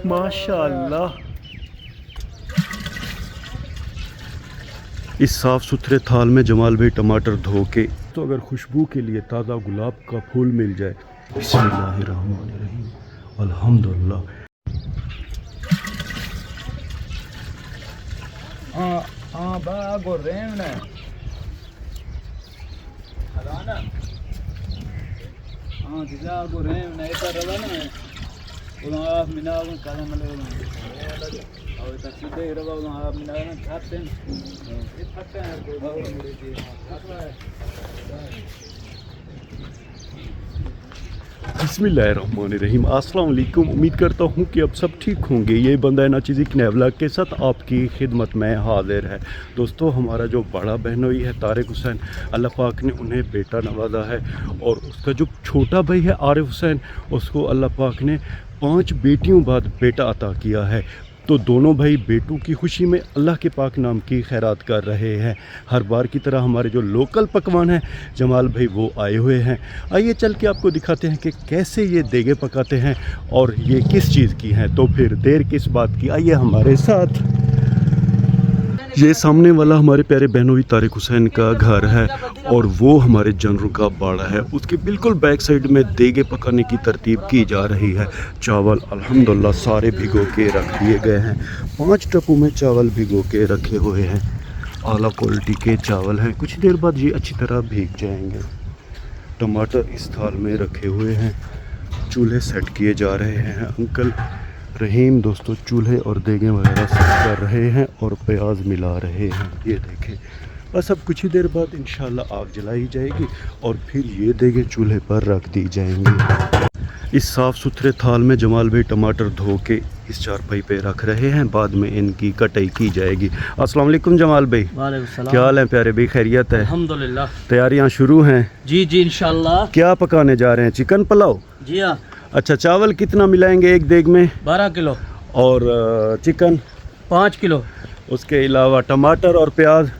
माशाअल्लाह। इस साफ़ सुथरे थाल में जमाल भाई टमाटर धो के, तो अगर खुशबू के लिए ताज़ा गुलाब का फूल मिल जाए, बिस्मिल्लाहिर्रहमानिर्रहीम, अल्हम्दुलिल्लाह। हाँ बाग और रेम ने हलाना हाँ जिला को रेम ने इधर रहा ना उधर आप मिना उधर काला मले उधर और इधर सीधे रहा उधर आप मिना ना खाते हैं ये खाते हैं कोई बात नहीं खाता है। बिस्मिल्लाहिर्रहमानिर्रहीम, अस्सलाम वालेकुम। उम्मीद करता हूँ कि अब सब ठीक होंगे। ये बंदा नाचीज़ी कनेवला के साथ आपकी खिदमत में हाजिर है। दोस्तों, हमारा जो बड़ा बहनोई है तारिक हुसैन, अल्लाह पाक ने उन्हें बेटा नवाजा है, और उसका जो छोटा भाई है आरिफ हुसैन, उसको अल्लाह पाक ने 5 बेटियों बाद बेटा अता किया है। तो दोनों भाई बेटों की खुशी में अल्लाह के पाक नाम की खैरात कर रहे हैं। हर बार की तरह हमारे जो लोकल पकवान हैं, जमाल भाई वो आए हुए हैं। आइए चल के आपको दिखाते हैं कि कैसे ये देगे पकाते हैं और ये किस चीज़ की हैं। तो फिर देर किस बात की, आइए हमारे साथ। ये सामने वाला हमारे प्यारे बहनोई तारिक हुसैन का घर है, और वो हमारे जनरल का बाड़ा है। उसके बिल्कुल बैक साइड में देगे पकाने की तरतीब की जा रही है। चावल अल्हम्दुलिल्लाह सारे भिगो के रख दिए गए हैं। 5 टपों में चावल भिगो के रखे हुए हैं। आला क्वालिटी के चावल हैं। कुछ देर बाद ये अच्छी तरह भीग जाएंगे। टमाटर इस थाल में रखे हुए हैं। चूल्हे सेट किए जा रहे हैं। अंकल रहीम दोस्तों चूल्हे और देगें वगैरह सेट कर रहे हैं और प्याज मिला रहे हैं। ये देखें, बस अब कुछ ही देर बाद इंशाल्लाह आग जलाई जाएगी और फिर ये देगें चूल्हे पर रख दी जाएंगी। इस साफ़ सुथरे थाल में जमाल भाई टमाटर धो के इस चारपाई पे रख रहे हैं। बाद में इनकी कटाई की जाएगी। अस्सलाम वालेकुम जमाल भाई। वालेकुम सलाम। क्या हाल है प्यारे भाई, खैरियत है? अल्हम्दुलिल्लाह। तैयारियां शुरू हैं? जी जी इंशाल्लाह। क्या पकाने जा रहे हैं? चिकन पुलाव? जी हाँ। अच्छा, चावल कितना मिलाएंगे एक देग में? 12 किलो। और चिकन? 5 किलो। उसके अलावा टमाटर और प्याज?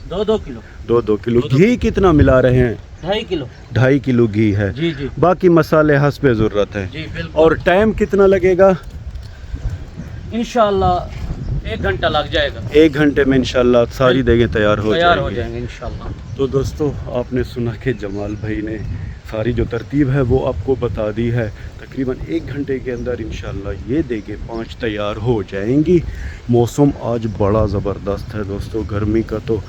2-2 किलो। 2-2 किलो। घी कितना मिला रहे हैं? 2.5 किलो। 2.5 किलो घी है। जी जी। बाकी मसाले हस्बे ज़रूरत है। जी बिल्कुल। और टाइम कितना लगेगा? इंशाल्लाह 1 घंटा लग जाएगा। 1 घंटे में इंशाल्लाह सारी देगें तैयार हो जाएंगे इंशाल्लाह। तो दोस्तों, आपने सुना कि जमाल भाई ने सारी जो तरतीब है वो आपको बता दी है। तकरीबन 1 घंटे के अंदर इंशाल्लाह ये देगें 5 तैयार हो जाएंगी। मौसम आज बड़ा ज़बरदस्त है दोस्तों। गर्मी का तो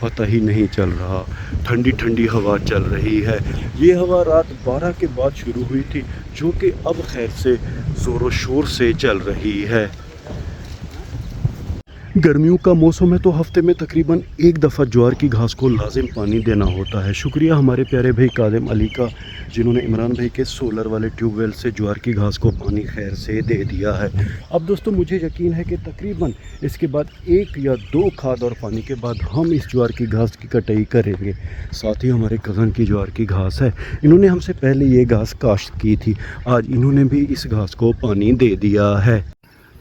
पता ही नहीं चल रहा। ठंडी ठंडी हवा चल रही है। ये हवा रात 12 के बाद शुरू हुई थी, जो कि अब खैर से ज़ोर शोर से चल रही है। गर्मियों का मौसम है तो हफ्ते में तकरीबन 1 दफ़ा ज्वार की घास को लाजिम पानी देना होता है। शुक्रिया हमारे प्यारे भाई कादिम अली का, जिन्होंने इमरान भाई के सोलर वाले ट्यूबवेल से ज्वार की घास को पानी खैर से दे दिया है। अब दोस्तों, मुझे यकीन है कि तकरीबन इसके बाद 1 या 2 खाद और पानी के बाद हम इस ज्वार की घास की कटाई करेंगे। साथ ही हमारे कज़न की ज्वार की घास है, इन्होंने हमसे पहले ये घास काश्त की थी। आज इन्होंने भी इस घास को पानी दे दिया है।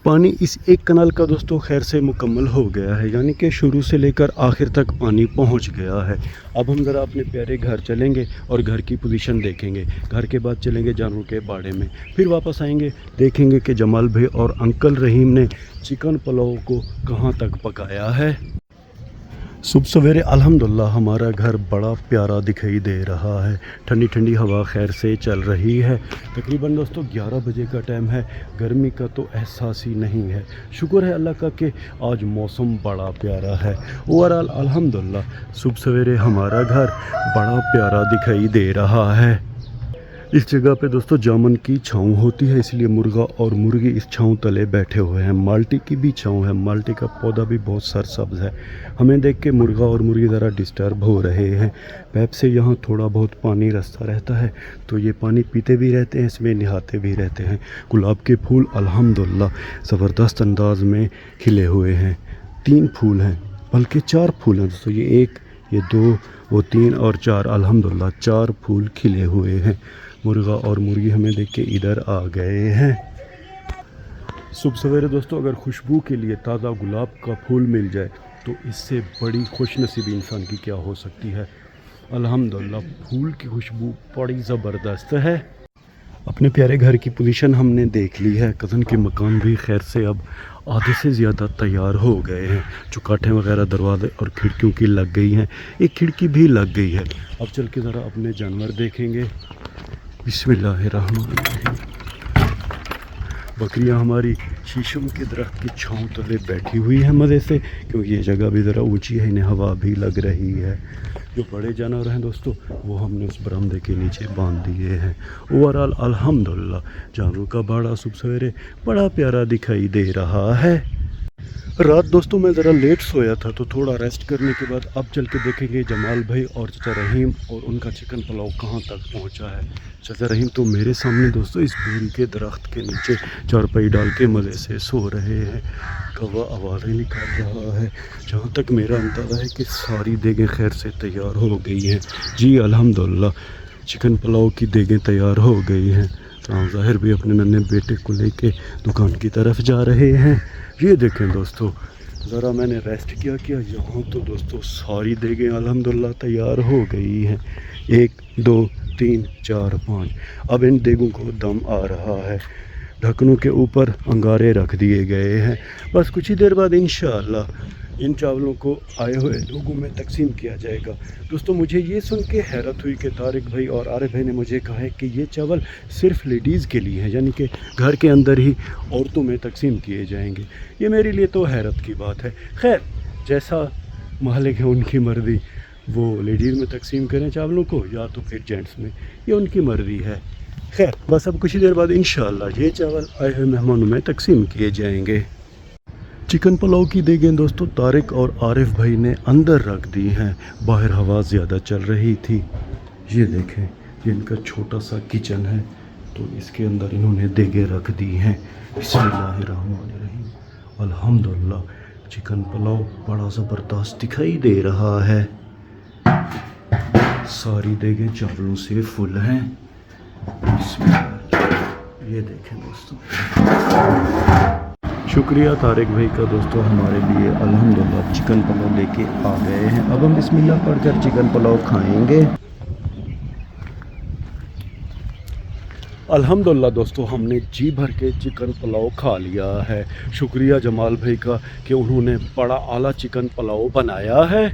पानी इस 1 कनाल का दोस्तों खैर से मुकम्मल हो गया है, यानी कि शुरू से लेकर आखिर तक पानी पहुंच गया है। अब हम ज़रा अपने प्यारे घर चलेंगे और घर की पोजीशन देखेंगे। घर के बाद चलेंगे जानवरों के बाड़े में, फिर वापस आएंगे, देखेंगे कि जमाल भाई और अंकल रहीम ने चिकन पुलाव को कहां तक पकाया है। सुबह सवेरे अल्हम्दुलिल्लाह हमारा घर बड़ा प्यारा दिखाई दे रहा है। ठंडी ठंडी हवा खैर से चल रही है। तकरीबन दोस्तों 11 बजे का टाइम है। गर्मी का तो एहसास ही नहीं है। शुक्र है अल्लाह का कि आज मौसम बड़ा प्यारा है। ओवरऑल अल्हम्दुलिल्लाह सुबह सवेरे हमारा घर बड़ा प्यारा दिखाई दे रहा है। इस जगह पे दोस्तों जामुन की छाँव होती है, इसलिए मुर्गा और मुर्गी इस छाँव तले बैठे हुए हैं। माल्टी की भी छाँव है। माल्टी का पौधा भी बहुत सरसब्ज है। हमें देख के मुर्गा और मुर्गी ज़रा डिस्टर्ब हो रहे हैं। पैप से यहाँ थोड़ा बहुत पानी रास्ता रहता है, तो ये पानी पीते भी रहते हैं, इसमें नहाते भी रहते हैं। गुलाब के फूल अल्हम्दुलिल्लाह ज़बरदस्त अंदाज में खिले हुए हैं। 3 फूल हैं, बल्कि 4 फूल हैं दोस्तों। ये 1, ये 2, वो 3 और 4, अल्हम्दुलिल्लाह 4 फूल खिले हुए हैं। मुर्गा और मुर्गी हमें देख के इधर आ गए हैं। सुबह सवेरे दोस्तों अगर खुशबू के लिए ताज़ा गुलाब का फूल मिल जाए तो इससे बड़ी खुशनसीबी इंसान की क्या हो सकती है। अल्हम्दुलिल्लाह फूल की खुशबू बड़ी ज़बरदस्त है। अपने प्यारे घर की पोजीशन हमने देख ली है। कज़न के मकान भी खैर से अब आधे से ज़्यादा तैयार हो गए हैं। चौकाठें वगैरह दरवाजे और खिड़कियों की लग गई हैं, एक खिड़की भी लग गई है। अब चल के ज़रा अपने जानवर देखेंगे। बिस्मिल्लाहिर्रहमानिर्रहीम। बकरियां हमारी शीशम के दरख्त की छांव तले बैठी हुई है मज़े से, क्योंकि ये जगह भी ज़रा ऊंची है, इन्हें हवा भी लग रही है। जो बड़े जानवर हैं दोस्तों वो हमने उस बरामदे के नीचे बांध दिए हैं। ओवरऑल अल्हम्दुलिल्लाह जानवरों का बाड़ा सुबह सवेरे बड़ा प्यारा दिखाई दे रहा है। रात दोस्तों मैं ज़रा लेट सोया था, तो थोड़ा रेस्ट करने के बाद अब चल के देखेंगे जमाल भाई और चाचा रहीम और उनका चिकन पुलाव कहाँ तक पहुँचा है। चाचा रहीम तो मेरे सामने दोस्तों इस बेल के दरख्त के नीचे चारपाई डाल के मज़े से सो रहे हैं। कौवा आवाज़ें निकाल रहा है। जहाँ तक मेरा अंदाज़ा है कि सारी देगें खैर से तैयार हो गई हैं। जी अल्हम्दुलिल्लाह चिकन पुलाव की देगें तैयार हो गई हैं। तो ज़ाहिर भी अपने नन्हे बेटे को लेके दुकान की तरफ जा रहे हैं। ये देखें दोस्तों, ज़रा मैंने रेस्ट किया यहाँ तो दोस्तों सारी देगें अल्हम्दुलिल्लाह तैयार हो गई हैं। 1 2 3 4 5। अब इन देगों को दम आ रहा है। ढक्कनों के ऊपर अंगारे रख दिए गए हैं। बस कुछ ही देर बाद इंशाअल्लाह इन चावलों को आए हुए लोगों में तकसीम किया जाएगा। दोस्तों मुझे ये सुन के हैरत हुई कि तारिक भाई और आरिफ भाई ने मुझे कहा है कि ये चावल सिर्फ लेडीज़ के लिए हैं, यानी कि घर के अंदर ही औरतों में तकसीम किए जाएंगे। ये मेरे लिए तो हैरत की बात है। खैर जैसा मालिक है उनकी मर्ज़ी, वो लेडीज़ में तकसीम करें चावलों को या तो फिर जेंट्स में, ये उनकी मर्ज़ी है। खैर बस अब कुछ ही देर बाद इंशाअल्लाह ये चावल आए हुए मेहमानों में तकसीम किए जाएंगे। चिकन पुलाव की देगें दोस्तों तारिक और आरिफ भाई ने अंदर रख दी हैं। बाहर हवा ज़्यादा चल रही थी। ये देखें ये इनका छोटा सा किचन है, तो इसके अंदर इन्होंने देगें रख दी हैं। बिस्मिल्लाहिर्रहमानिर्रहीम। अल्हम्दुलिल्लाह चिकन पुलाव बड़ा ज़बरदस्त दिखाई दे रहा है। सारी देगें चावलों से फुल हैं। ये देखें दोस्तों, शुक्रिया तारिक भाई का दोस्तों, हमारे लिए अल्हम्दुलिल्लाह चिकन पुलाव लेके आ गए हैं। अब हम बिस्मिल्लाह पढ़कर चिकन पुलाव खाएंगे। अल्हम्दुलिल्लाह दोस्तों हमने जी भर के चिकन पुलाव खा लिया है। शुक्रिया जमाल भाई का कि उन्होंने बड़ा आला चिकन पुलाव बनाया है।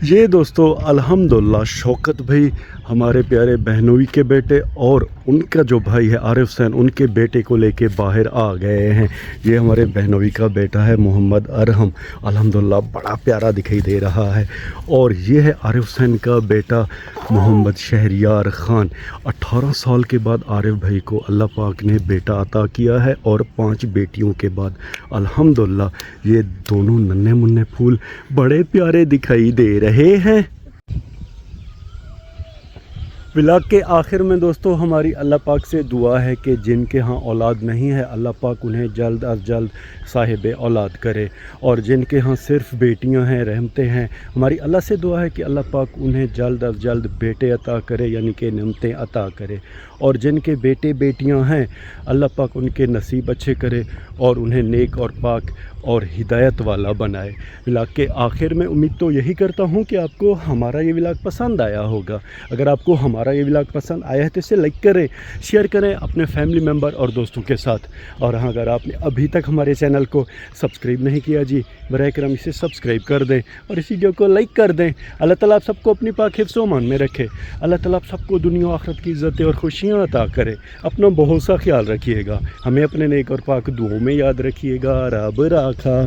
ये दोस्तों अल्हम्दुलिल्लाह शौकत भाई हमारे प्यारे बहनोई के बेटे और उनका जो भाई है आरिफ हुसैन, उनके बेटे को लेके बाहर आ गए हैं। ये हमारे बहनोई का बेटा है मोहम्मद अरहम, अल्हम्दुलिल्लाह बड़ा प्यारा दिखाई दे रहा है। और ये है आरिफ हुसैन का बेटा मोहम्मद शहरियार ख़ान। 18 साल के बाद आरिफ भाई को अल्लाह पाक ने बेटा अता किया है, और 5 बेटियों के बाद अल्हम्दुलिल्लाह ये दोनों नन्हे मुन्ने फूल बड़े प्यारे दिखाई दे रहे हैं। व्लॉग के आखिर में दोस्तों हमारी अल्लाह पाक से दुआ है कि जिनके यहाँ औलाद नहीं है अल्लाह पाक उन्हें जल्द अज जल्द साहिब औलाद करे, और जिनके यहाँ सिर्फ बेटियां हैं रहमतें हैं, हमारी अल्लाह से दुआ है कि अल्लाह पाक उन्हें जल्द अज जल्द बेटे अता करे, यानी कि नेमतें अता करे। और जिनके बेटे बेटियां हैं अल्लाह पाक उनके नसीब अच्छे करे और उन्हें नेक और पाक और हिदायत वाला बनाए। व्लॉग के आखिर में उम्मीद तो यही करता हूँ कि आपको हमारा ये व्लॉग पसंद आया होगा। अगर आपको हमारा ये व्लॉग पसंद आया है तो इसे लाइक करें, शेयर करें अपने फैमिली मेम्बर और दोस्तों के साथ। और हाँ, अगर आपने अभी तक हमारे चैनल को सब्सक्राइब नहीं किया जी, बराए करम इसे सब्सक्राइब कर दें और इस वीडियो को लाइक कर दें। अल्लाह ताला आप सबको अपनी पाक हिफ्ज़ व अमान में रखे। अल्लाह ताला आप सबको दुनिया और आखिरत की इज़्ज़तें और खुशियाँ अता करे। अपना बहुत सा ख्याल रखिएगा, हमें अपने नेक और पाक दुआओं में याद रखिएगा। रब राखा।